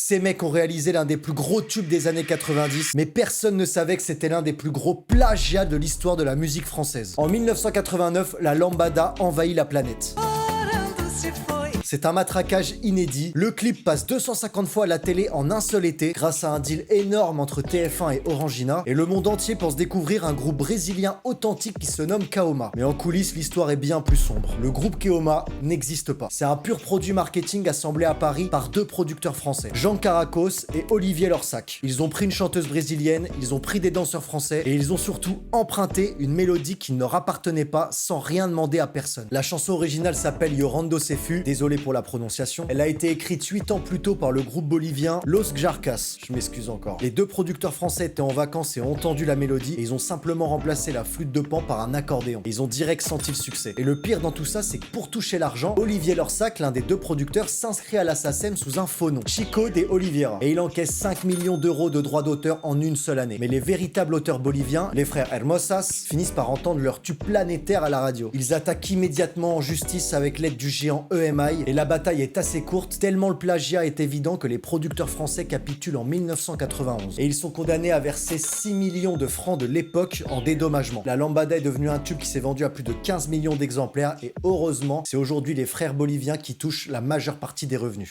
Ces mecs ont réalisé l'un des plus gros tubes des années 90, mais personne ne savait que c'était l'un des plus gros plagiats de l'histoire de la musique française. En 1989, la lambada envahit la planète. C'est un matraquage inédit. Le clip passe 250 fois à la télé en un seul été grâce à un deal énorme entre TF1 et Orangina, et le monde entier pense découvrir un groupe brésilien authentique qui se nomme Kaoma. Mais en coulisses, l'histoire est bien plus sombre. Le groupe Kaoma n'existe pas. C'est un pur produit marketing assemblé à Paris par deux producteurs français, Jean Caracos et Olivier Lorsac. Ils ont pris une chanteuse brésilienne, ils ont pris des danseurs français et ils ont surtout emprunté une mélodie qui ne leur appartenait pas sans rien demander à personne. La chanson originale s'appelle Llorando Se Fu, désolé pour la prononciation. Elle a été écrite 8 ans plus tôt par le groupe bolivien Los Jarcas. Je m'excuse encore. Les deux producteurs français étaient en vacances et ont entendu la mélodie et ils ont simplement remplacé la flûte de Pan par un accordéon. Et ils ont direct senti le succès. Et le pire dans tout ça, c'est que pour toucher l'argent, Olivier Lorsac, l'un des deux producteurs, s'inscrit à la SACEM sous un faux nom, Chico de Oliveira. Et il encaisse 5 millions d'euros de droits d'auteur en une seule année. Mais les véritables auteurs boliviens, les frères Hermosas, finissent par entendre leur tube planétaire à la radio. Ils attaquent immédiatement en justice avec l'aide du géant EMI. Et la bataille est assez courte, tellement le plagiat est évident que les producteurs français capitulent en 1991. Et ils sont condamnés à verser 6 millions de francs de l'époque en dédommagement. La lambada est devenue un tube qui s'est vendu à plus de 15 millions d'exemplaires et heureusement, c'est aujourd'hui les frères boliviens qui touchent la majeure partie des revenus.